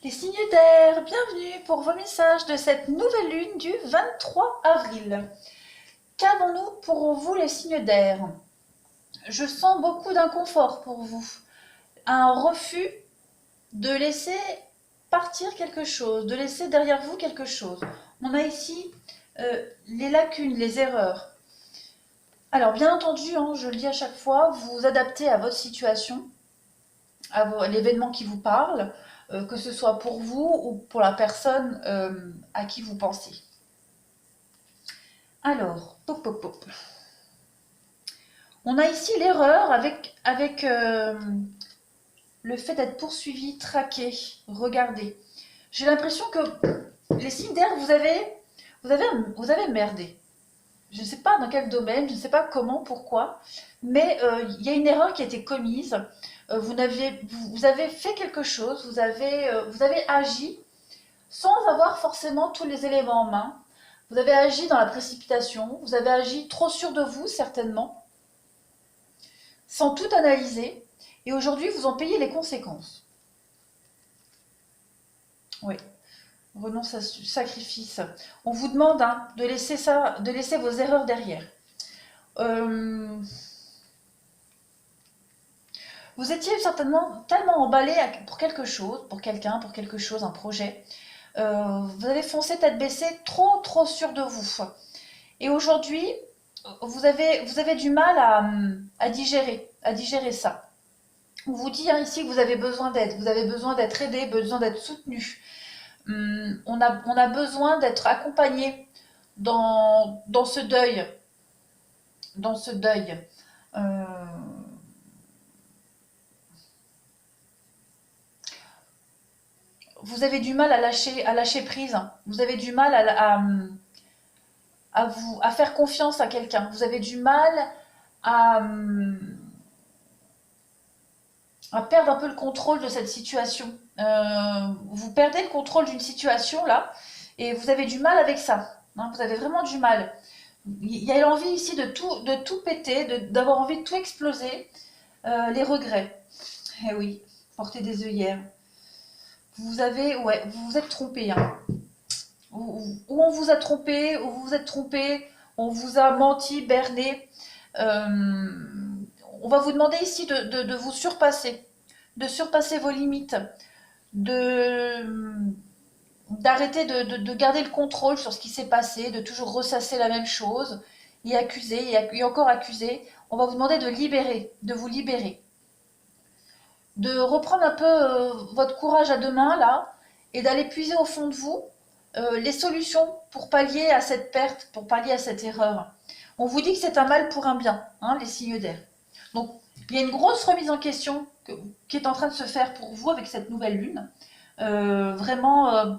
Les signes d'air, bienvenue pour vos messages de cette nouvelle lune du 23 avril. Qu'avons-nous pour vous les signes d'air? Je sens beaucoup d'inconfort pour vous, un refus de laisser partir quelque chose, de laisser derrière vous quelque chose. On a ici les lacunes, les erreurs. Alors bien entendu, je le dis à chaque fois, vous vous adaptez à votre situation, à l'événement qui vous parle, que ce soit pour vous ou pour la personne à qui vous pensez. Alors, pop, pop, pop. On a ici l'erreur avec le fait d'être poursuivi, traqué, regardé. J'ai l'impression que les signes d'air, vous avez merdé. Je ne sais pas dans quel domaine, je ne sais pas comment, pourquoi, mais il y a une erreur qui a été commise. Vous avez fait quelque chose, vous avez agi sans avoir forcément tous les éléments en main. Vous avez agi dans la précipitation, vous avez agi trop sûr de vous, certainement, sans tout analyser, et aujourd'hui, vous en payez les conséquences. Oui, renonce à sacrifice. On vous demande de laisser vos erreurs derrière. Vous étiez certainement tellement emballé pour quelque chose, pour quelqu'un, pour quelque chose, un projet. Vous avez foncé tête baissée, trop sûr de vous. Et aujourd'hui, vous avez du mal à digérer ça. On vous dit ici que vous avez besoin d'aide, vous avez besoin d'être aidé, besoin d'être soutenu. On a besoin d'être accompagné dans ce deuil. Dans ce deuil. Vous avez du mal à lâcher prise. Vous avez du mal à faire confiance à quelqu'un. Vous avez du mal à perdre un peu le contrôle de cette situation. Vous perdez le contrôle d'une situation là, et vous avez du mal avec ça. Vous avez vraiment du mal. Il y a l'envie ici de tout péter, d'avoir envie de tout exploser. Les regrets. Eh oui, porter des œillères. Vous vous êtes trompé. Ou on vous a trompé, ou vous vous êtes trompé, on vous a menti, berné. On va vous demander ici de vous surpasser, de surpasser vos limites, d'arrêter de garder le contrôle sur ce qui s'est passé, de toujours ressasser la même chose, et accuser, et encore accuser. On va vous demander de vous libérer, de reprendre un peu votre courage à deux mains là, et d'aller puiser au fond de vous les solutions pour pallier à cette perte, pour pallier à cette erreur. On vous dit que c'est un mal pour un bien, les signes d'air. Donc, il y a une grosse remise en question qui est en train de se faire pour vous avec cette nouvelle lune. Vraiment,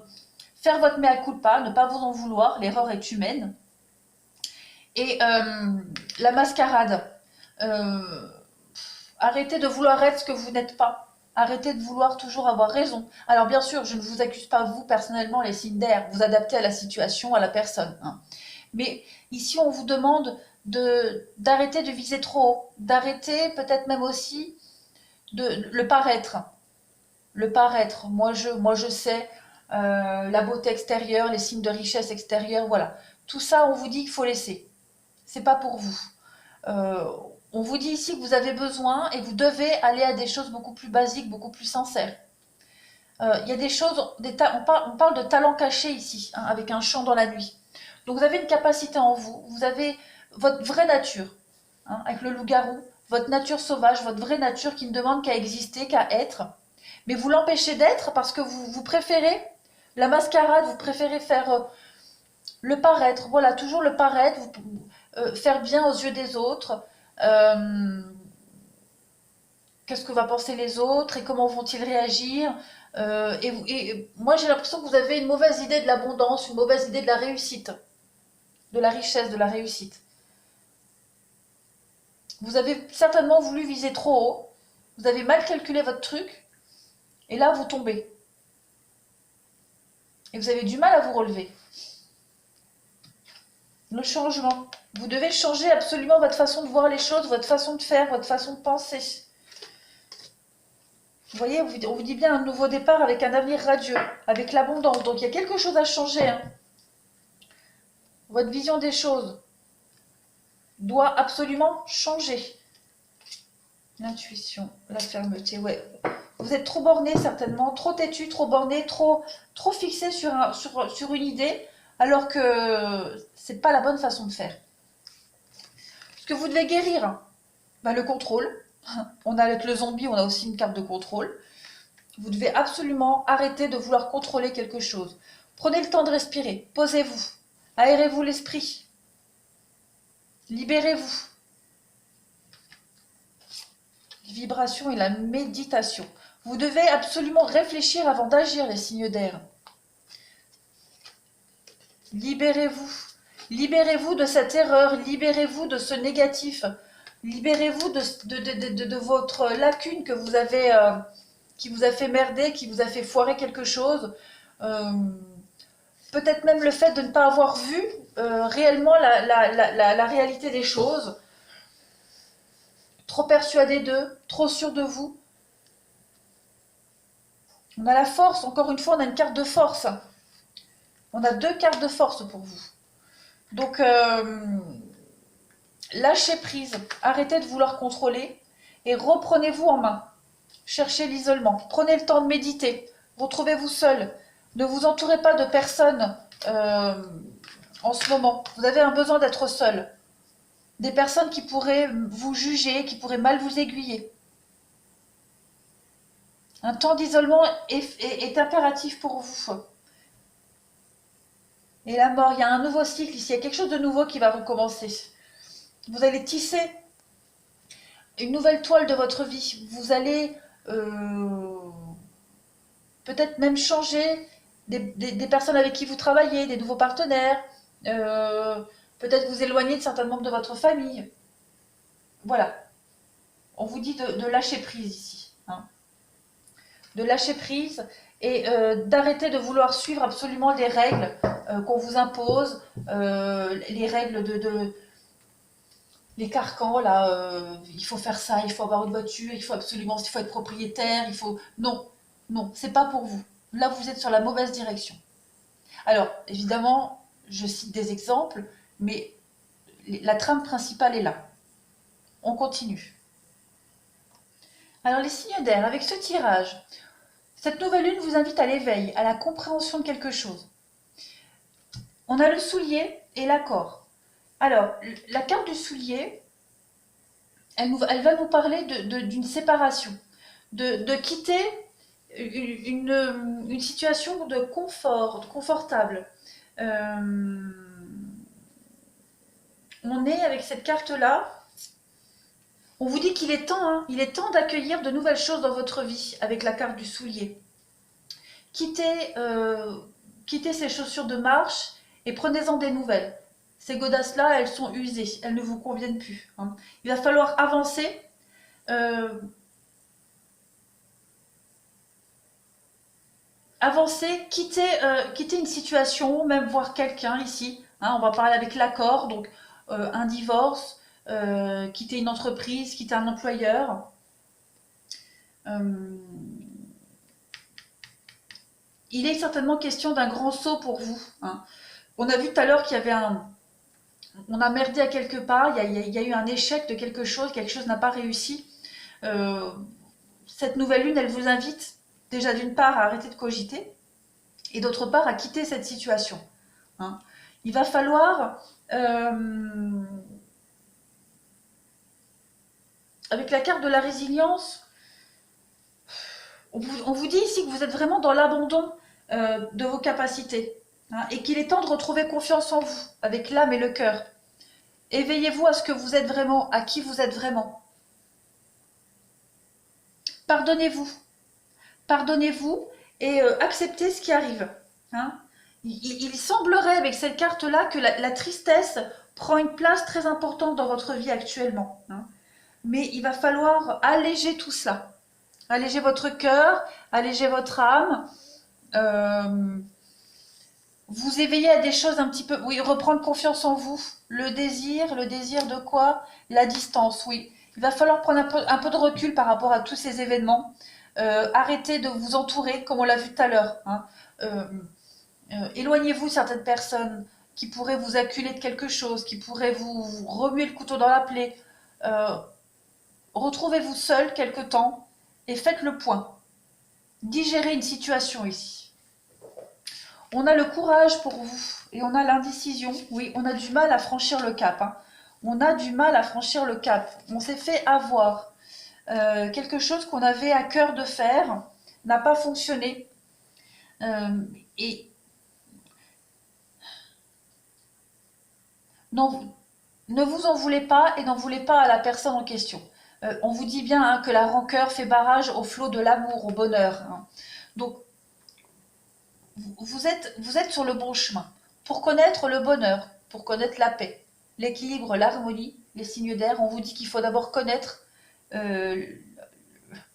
faire votre mea culpa, ne pas vous en vouloir, l'erreur est humaine. Et la mascarade. Arrêtez de vouloir être ce que vous n'êtes pas. Arrêtez de vouloir toujours avoir raison. Alors bien sûr, je ne vous accuse pas, vous, personnellement, les signes d'air. Vous adaptez à la situation, à la personne. Mais ici, on vous demande d'arrêter de viser trop haut. D'arrêter peut-être même aussi le paraître. Le paraître. Moi, je sais, la beauté extérieure, les signes de richesse extérieure, voilà. Tout ça, on vous dit qu'il faut laisser. C'est pas pour vous. On vous dit ici que vous avez besoin et vous devez aller à des choses beaucoup plus basiques, beaucoup plus sincères. Il y a des choses, on parle de talent caché ici, avec un chant dans la nuit. Donc vous avez une capacité en vous, vous avez votre vraie nature, avec le loup-garou, votre nature sauvage, votre vraie nature qui ne demande qu'à exister, qu'à être. Mais vous l'empêchez d'être parce que vous préférez la mascarade, vous préférez faire le paraître, voilà, toujours le paraître, faire bien aux yeux des autres. Qu'est-ce que vont penser les autres et comment vont-ils réagir, et moi j'ai l'impression que vous avez une mauvaise idée de l'abondance, une mauvaise idée de la réussite, de la richesse, de la réussite. Vous avez certainement voulu viser trop haut, vous avez mal calculé votre truc, et là vous tombez. Et vous avez du mal à vous relever. Le changement. Vous devez changer absolument votre façon de voir les choses, votre façon de faire, votre façon de penser. Vous voyez, on vous dit bien un nouveau départ avec un avenir radieux, avec l'abondance. Donc il y a quelque chose à changer, hein. Votre vision des choses doit absolument changer. L'intuition, la fermeté, ouais. Vous êtes trop borné certainement, trop têtu, trop borné, trop fixé sur une idée, alors que c'est pas la bonne façon de faire. Ce que vous devez guérir, bah, le contrôle. On a avec le zombie, on a aussi une carte de contrôle. Vous devez absolument arrêter de vouloir contrôler quelque chose. Prenez le temps de respirer, posez-vous, aérez-vous l'esprit, libérez-vous. Vibration et la méditation. Vous devez absolument réfléchir avant d'agir, les signes d'air. Libérez-vous. Libérez-vous de cette erreur, libérez-vous de ce négatif, libérez-vous de votre lacune que vous avez, qui vous a fait merder, qui vous a fait foirer quelque chose. Peut-être même le fait de ne pas avoir vu réellement la réalité des choses. Trop persuadé d'eux, trop sûr de vous. On a la force, encore une fois, on a une carte de force. On a 2 cartes de force pour vous. Donc, lâchez prise, arrêtez de vouloir contrôler et reprenez-vous en main. Cherchez l'isolement, prenez le temps de méditer, retrouvez-vous seul. Ne vous entourez pas de personnes en ce moment. Vous avez un besoin d'être seul. Des personnes qui pourraient vous juger, qui pourraient mal vous aiguiller. Un temps d'isolement est impératif pour vous. Et la mort, il y a un nouveau cycle ici, il y a quelque chose de nouveau qui va recommencer. Vous allez tisser une nouvelle toile de votre vie. Vous allez peut-être même changer des personnes avec qui vous travaillez, des nouveaux partenaires. Peut-être vous éloigner de certains membres de votre famille. Voilà. On vous dit de lâcher prise ici. Hein. De lâcher prise et d'arrêter de vouloir suivre absolument les règles qu'on vous impose, les règles les carcans, là, il faut faire ça, il faut avoir une voiture, il faut être propriétaire, il faut... Non, non, c'est pas pour vous. Là, vous êtes sur la mauvaise direction. Alors, évidemment, je cite des exemples, mais la trame principale est là. On continue. Alors, les signes d'air, avec ce tirage, cette nouvelle lune vous invite à l'éveil, à la compréhension de quelque chose. On a le soulier et l'accord. Alors, la carte du soulier, elle va nous parler d'une séparation, de quitter une situation de confort, confortable. On est avec cette carte-là, on vous dit qu'il est temps, hein, il est temps d'accueillir de nouvelles choses dans votre vie avec la carte du soulier. Quittez ces chaussures de marche et prenez-en des nouvelles. Ces godasses-là, elles sont usées, elles ne vous conviennent plus. Hein. Il va falloir avancer. Quitter une situation, même voir quelqu'un ici. Hein, on va parler avec l'accord, donc un divorce, quitter une entreprise, quitter un employeur. Il est certainement question d'un grand saut pour vous. Hein. On a vu tout à l'heure qu'il y avait on a merdé à quelque part, il y a eu un échec de quelque chose n'a pas réussi. Cette nouvelle lune, elle vous invite déjà d'une part à arrêter de cogiter et d'autre part à quitter cette situation. Hein. Il va falloir, avec la carte de la résilience, on vous dit ici que vous êtes vraiment dans l'abandon de vos capacités. Hein, et qu'il est temps de retrouver confiance en vous, avec l'âme et le cœur. Éveillez-vous à ce que vous êtes vraiment, à qui vous êtes vraiment. Pardonnez-vous. Pardonnez-vous et acceptez ce qui arrive. Hein. Il semblerait avec cette carte-là que la tristesse prend une place très importante dans votre vie actuellement. Hein. Mais il va falloir alléger tout cela. Alléger votre cœur, alléger votre âme. Vous éveiller à des choses un petit peu... Oui, reprendre confiance en vous. Le désir de quoi? La distance, oui. Il va falloir prendre un peu de recul par rapport à tous ces événements. Arrêtez de vous entourer, comme on l'a vu tout à l'heure, hein. Euh, Éloignez-vous de certaines personnes qui pourraient vous acculer de quelque chose, qui pourraient vous remuer le couteau dans la plaie. Euh, Retrouvez-vous seul quelque temps et faites le point. Digérez une situation ici. On a le courage pour vous et on a l'indécision. Oui, on a du mal à franchir le cap, hein. On a du mal à franchir le cap. On s'est fait avoir. Quelque chose qu'on avait à cœur de faire n'a pas fonctionné. Et non, ne vous en voulez pas et n'en voulez pas à la personne en question. On vous dit bien, hein, que la rancœur fait barrage au flot de l'amour, au bonheur, hein. Donc, vous êtes sur le bon chemin. Pour connaître le bonheur, pour connaître la paix, l'équilibre, l'harmonie, les signes d'air, on vous dit qu'il faut d'abord connaître euh,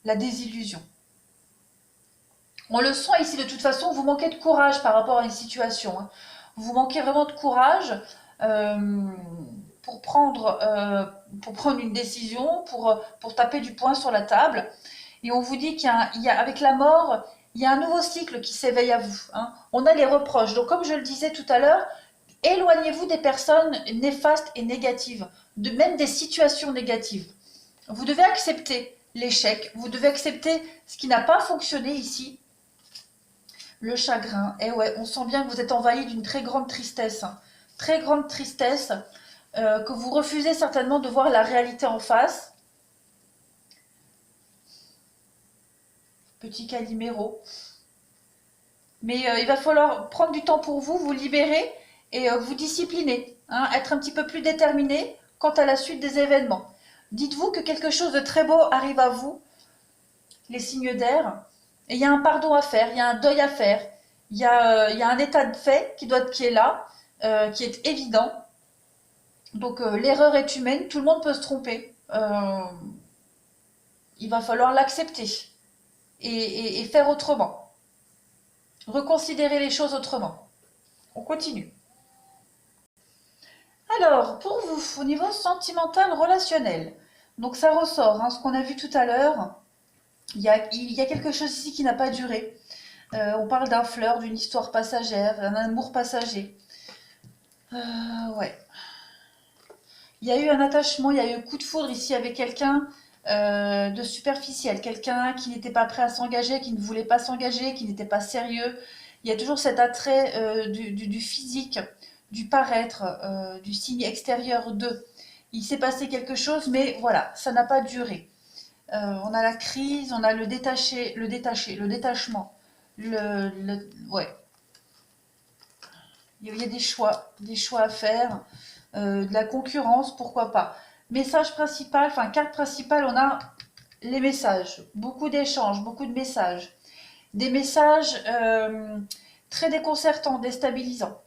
la désillusion. On le sent ici de toute façon, vous manquez de courage par rapport à une situation, hein. Vous manquez vraiment de courage euh, pour prendre une décision, pour taper du poing sur la table. Et on vous dit avec la mort, il y a un nouveau cycle qui s'éveille à vous, hein. On a les reproches. Donc comme je le disais tout à l'heure, éloignez-vous des personnes néfastes et négatives, même des situations négatives. Vous devez accepter l'échec, vous devez accepter ce qui n'a pas fonctionné ici, le chagrin. Et ouais, on sent bien que vous êtes envahi d'une très grande tristesse, hein. Très grande tristesse, que vous refusez certainement de voir la réalité en face. Petit Calimero. Mais il va falloir prendre du temps pour vous, vous libérer et vous discipliner, hein, être un petit peu plus déterminé quant à la suite des événements. Dites-vous que quelque chose de très beau arrive à vous, les signes d'air, et il y a un pardon à faire, il y a un deuil à faire, il y a un état de fait qui est là, qui est évident. Donc l'erreur est humaine, tout le monde peut se tromper. Il va falloir l'accepter et faire autrement. Reconsidérer les choses autrement. On continue. Alors, pour vous, au niveau sentimental, relationnel, donc ça ressort, hein, ce qu'on a vu tout à l'heure, il y a quelque chose ici qui n'a pas duré. On parle d'un fleur, d'une histoire passagère, d'un amour passager. Ouais. Il y a eu un attachement, il y a eu un coup de foudre ici avec quelqu'un de superficiel, quelqu'un qui n'était pas prêt à s'engager, qui ne voulait pas s'engager, qui n'était pas sérieux. Il y a toujours cet attrait du physique, du paraître, du signe extérieur de. Il s'est passé quelque chose, mais voilà, ça n'a pas duré. On a la crise, on a le détachement. Ouais, il y a des choix à faire, de la concurrence, pourquoi pas. Message principal, enfin carte principale, on a les messages, beaucoup d'échanges, beaucoup de messages. Des messages très déconcertants, déstabilisants.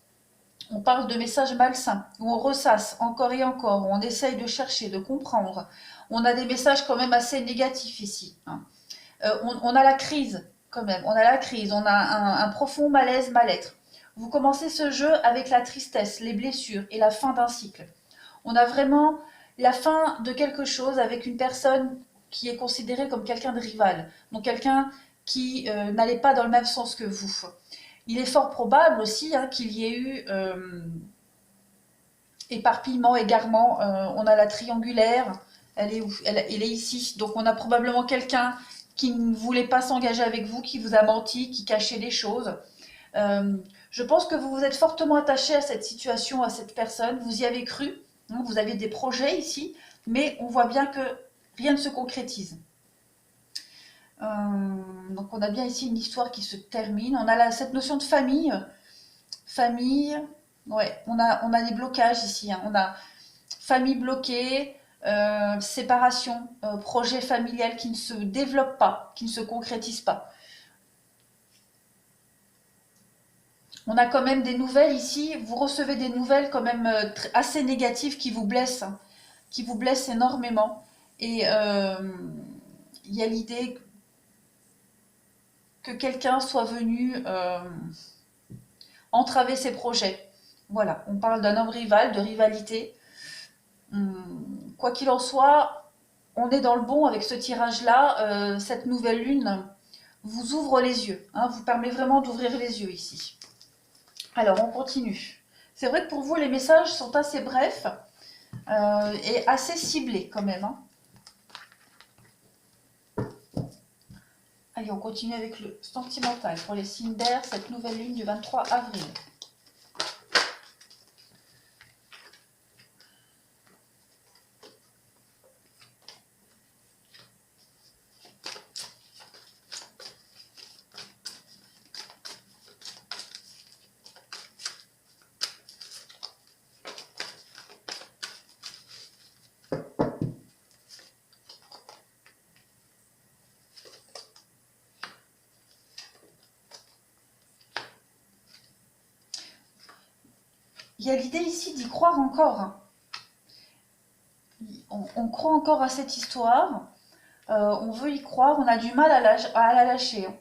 On parle de messages malsains, où on ressasse encore et encore, où on essaye de chercher, de comprendre. On a des messages quand même assez négatifs ici, hein. On a la crise, quand même, on a la crise, on a un profond malaise, mal-être. Vous commencez ce jeu avec la tristesse, les blessures et la fin d'un cycle. On a vraiment la fin de quelque chose avec une personne qui est considérée comme quelqu'un de rival, donc quelqu'un qui n'allait pas dans le même sens que vous. Il est fort probable aussi, hein, qu'il y ait eu éparpillement, égarement. On a la triangulaire, elle est où? Elle est ici. Donc on a probablement quelqu'un qui ne voulait pas s'engager avec vous, qui vous a menti, qui cachait des choses. Je pense que vous vous êtes fortement attaché à cette situation, à cette personne. Vous y avez cru, hein, vous avez des projets ici, mais on voit bien que rien ne se concrétise. Donc on a bien ici une histoire qui se termine. On a cette notion de famille. Famille, ouais, on a des blocages ici, hein. On a famille bloquée, séparation, projet familial qui ne se développe pas, qui ne se concrétise pas. On a quand même des nouvelles ici, vous recevez des nouvelles quand même assez négatives hein, qui vous blessent énormément. Et il y a l'idée que quelqu'un soit venu entraver ses projets. Voilà, on parle d'un homme rival, de rivalité. Quoi qu'il en soit, on est dans le bon avec ce tirage-là. Cette nouvelle lune vous ouvre les yeux, hein, vous permet vraiment d'ouvrir les yeux ici. Alors, on continue. C'est vrai que pour vous, les messages sont assez brefs et assez ciblés quand même. Hein. Allez, on continue avec le sentimental pour les signes d'air, cette nouvelle lune du 23 avril. Il y a l'idée ici d'y croire encore. Hein. On croit encore à cette histoire. On veut y croire. On a du mal à la lâcher. Hein.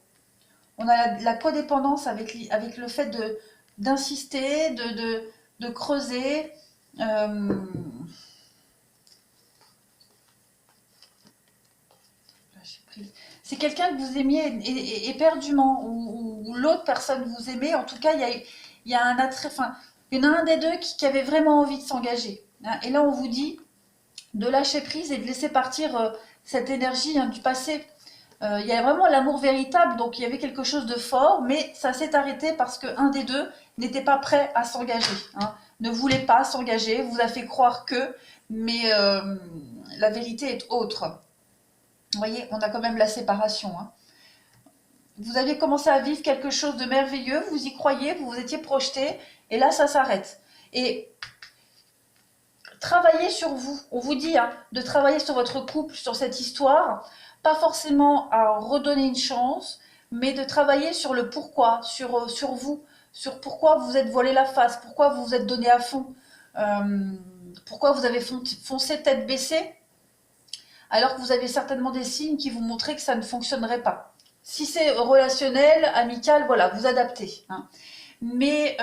On a la codépendance avec le fait d'insister, de creuser. C'est quelqu'un que vous aimiez éperdument, ou l'autre personne vous aimait. En tout cas, il y a un attrait. Enfin, il y en a un des deux qui avait vraiment envie de s'engager. Hein. Et là, on vous dit de lâcher prise et de laisser partir cette énergie du passé. Il y a vraiment l'amour véritable, donc il y avait quelque chose de fort, mais ça s'est arrêté parce qu'un des deux n'était pas prêt à s'engager, hein, ne voulait pas s'engager, vous a fait croire que, mais la vérité est autre. Vous voyez, on a quand même la séparation. Hein. Vous aviez commencé à vivre quelque chose de merveilleux, vous y croyez, vous vous étiez projeté, et là ça s'arrête. Et travaillez sur vous, on vous dit hein, de travailler sur votre couple, sur cette histoire, pas forcément à redonner une chance, mais de travailler sur le pourquoi, sur vous, sur pourquoi vous êtes voilé la face, pourquoi vous vous êtes donné à fond, pourquoi vous avez foncé tête baissée, alors que vous avez certainement des signes qui vous montraient que ça ne fonctionnerait pas. Si c'est relationnel, amical, voilà, vous adaptez. Hein. Mais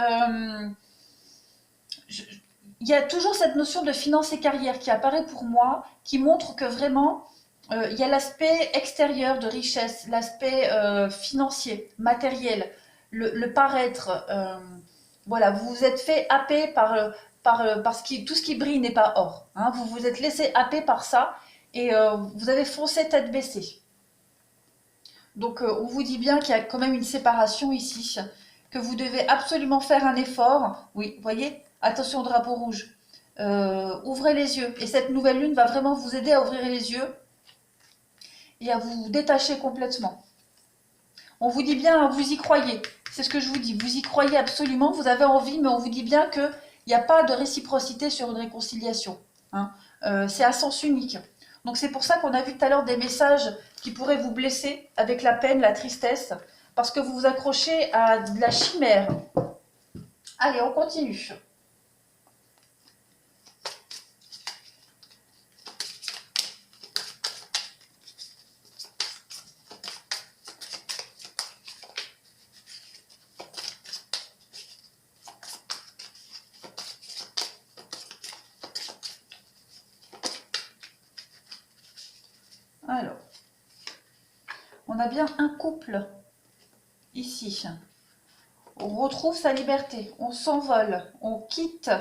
il y a toujours cette notion de finance et carrière qui apparaît pour moi, qui montre que vraiment, il y a l'aspect extérieur de richesse, l'aspect financier, matériel, le paraître. Voilà, vous vous êtes fait happer parce que tout ce qui brille n'est pas or. Hein, vous vous êtes laissé happer par ça et vous avez foncé tête baissée. Donc on vous dit bien qu'il y a quand même une séparation ici, que vous devez absolument faire un effort. Oui, vous voyez, attention au drapeau rouge. Ouvrez les yeux. Et cette nouvelle lune va vraiment vous aider à ouvrir les yeux et à vous détacher complètement. On vous dit bien, vous y croyez. C'est ce que je vous dis. Vous y croyez absolument, vous avez envie, mais on vous dit bien qu'il n'y a pas de réciprocité sur une réconciliation. Hein. C'est à sens unique. Donc c'est pour ça qu'on a vu tout à l'heure des messages qui pourraient vous blesser avec la peine, la tristesse, parce que vous vous accrochez à de la chimère. Allez, on continue. Alors, on a bien un couple ici. On retrouve sa liberté, on s'envole, on quitte.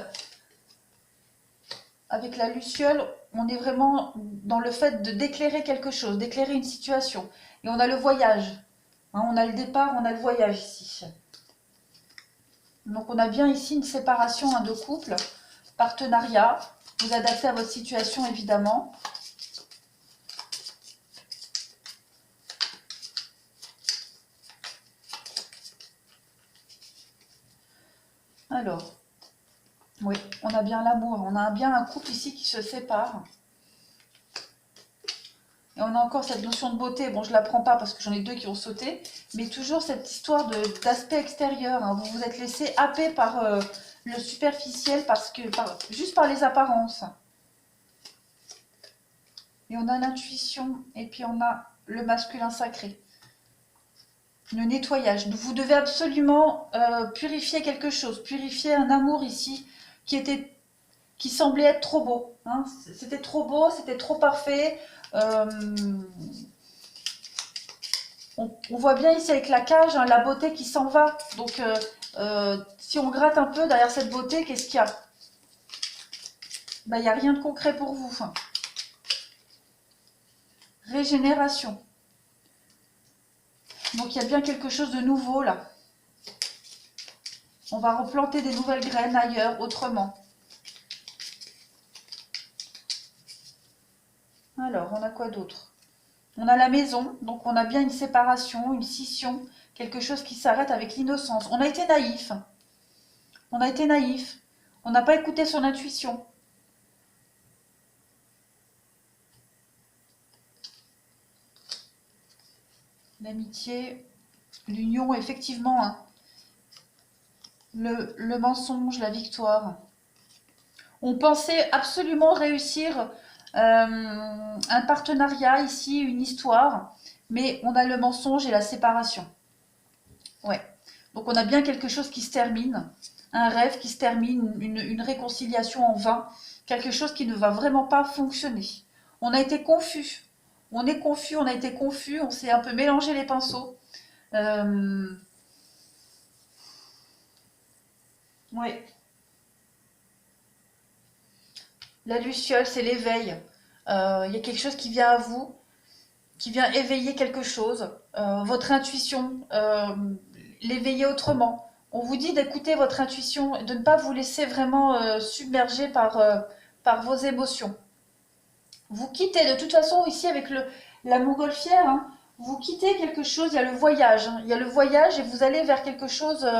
Avec la luciole, on est vraiment dans le fait d'éclairer quelque chose, d'éclairer une situation. Et on a le voyage. Hein, on a le départ, on a le voyage ici. Donc on a bien ici une séparation de couple, partenariat. Vous adaptez à votre situation évidemment. Alors, oui, on a bien l'amour, on a bien un couple ici qui se sépare. Et on a encore cette notion de beauté, bon je ne la prends pas parce que j'en ai deux qui ont sauté, mais toujours cette histoire d'aspect extérieur. Hein. Vous vous êtes laissé happer par le superficiel, juste par les apparences. Et on a l'intuition, et puis on a le masculin sacré. Le nettoyage. Vous devez absolument purifier quelque chose, purifier un amour ici qui était qui semblait être trop beau. Hein. C'était trop beau, c'était trop parfait. On voit bien ici avec la cage, hein, la beauté qui s'en va. Donc, si on gratte un peu derrière cette beauté, qu'est-ce qu'il y a? Ben, il n'y a rien de concret pour vous. Régénération. Donc, il y a bien quelque chose de nouveau là. On va replanter des nouvelles graines ailleurs, autrement. Alors, on a quoi d'autre? On a la maison, donc on a bien une séparation, une scission, quelque chose qui s'arrête avec l'innocence. On a été naïf. On a été naïf. On n'a pas écouté son intuition. L'amitié, l'union, effectivement. Hein. Le mensonge, la victoire. On pensait absolument réussir un partenariat ici, une histoire, mais on a le mensonge et la séparation. Ouais. Donc on a bien quelque chose qui se termine, un rêve qui se termine, une réconciliation en vain, quelque chose qui ne va vraiment pas fonctionner. On a été confus. On est confus, on a été confus, on s'est un peu mélangé les pinceaux. Ouais. La luciole, c'est l'éveil. Il y a quelque chose qui vient à vous, qui vient éveiller quelque chose. Votre intuition, l'éveiller autrement. On vous dit d'écouter votre intuition et de ne pas vous laisser vraiment submerger par vos émotions. Vous quittez, de toute façon, ici avec la montgolfière, hein, vous quittez quelque chose, il y a le voyage. Hein, il y a le voyage et vous allez vers quelque chose.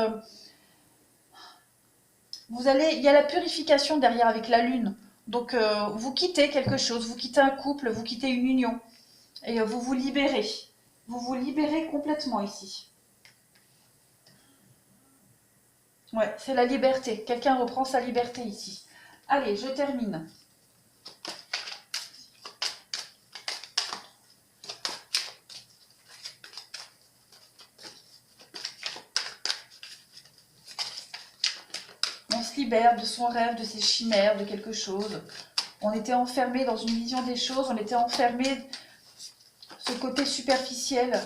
Il y a la purification derrière avec la lune. Donc, vous quittez quelque chose, vous quittez un couple, vous quittez une union. Et vous vous libérez. Vous vous libérez complètement ici. Ouais, c'est la liberté. Quelqu'un reprend sa liberté ici. Allez, je termine. On se libère de son rêve, de ses chimères, de quelque chose. On était enfermé dans une vision des choses, on était enfermé ce côté superficiel.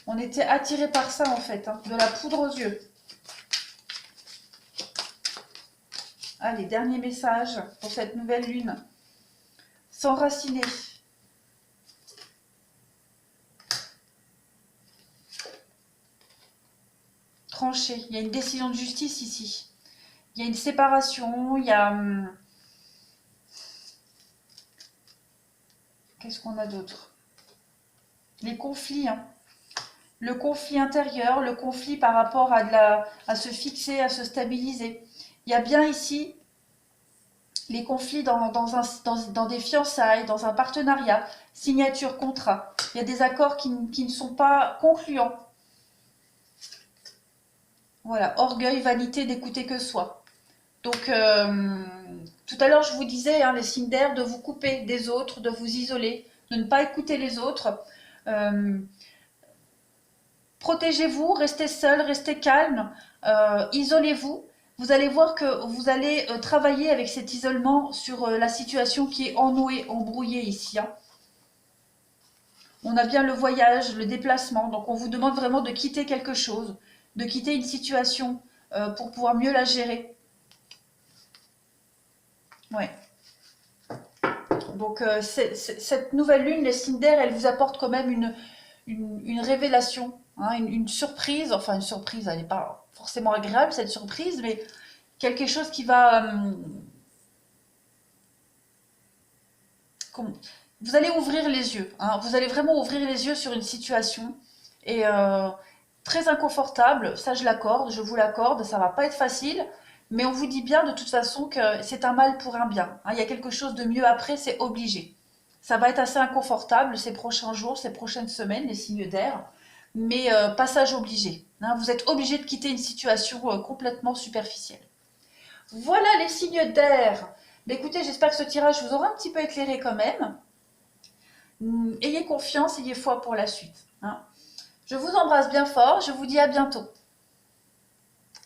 On était attiré par ça en fait, hein, de la poudre aux yeux. Allez, dernier message pour cette nouvelle lune. S'enraciner. Trancher. Il y a une décision de justice ici. Il y a une séparation, il y a... Qu'est-ce qu'on a d'autre? Les conflits, hein. Le conflit intérieur, le conflit par rapport à se fixer, à se stabiliser. Il y a bien ici les conflits dans des fiançailles, dans un partenariat, signature, contrat. Il y a des accords qui ne sont pas concluants. Voilà, orgueil, vanité, d'écouter que soi. Donc, tout à l'heure, je vous disais, hein, les signes d'air, de vous couper des autres, de vous isoler, de ne pas écouter les autres. Protégez-vous, restez seul, restez calme, isolez-vous. Vous allez voir que vous allez travailler avec cet isolement sur la situation qui est ennouée, embrouillée ici. Hein. On a bien le voyage, le déplacement, donc on vous demande vraiment de quitter quelque chose, de quitter une situation pour pouvoir mieux la gérer. Ouais. Donc cette nouvelle lune, les signes d'air, elle vous apporte quand même une révélation, hein, une surprise. Enfin, une surprise, elle n'est pas forcément agréable cette surprise, mais quelque chose qui va... vous allez ouvrir les yeux, hein, vous allez vraiment ouvrir les yeux sur une situation et très inconfortable, ça je l'accorde, je vous l'accorde, ça va pas être facile, mais on vous dit bien de toute façon que c'est un mal pour un bien. Hein, il y a quelque chose de mieux après, c'est obligé. Ça va être assez inconfortable ces prochains jours, ces prochaines semaines, les signes d'air, mais passage obligé. Hein, vous êtes obligé de quitter une situation complètement superficielle. Voilà les signes d'air. Mais écoutez, j'espère que ce tirage vous aura un petit peu éclairé quand même. Ayez confiance, ayez foi pour la suite. Hein. Je vous embrasse bien fort, je vous dis à bientôt.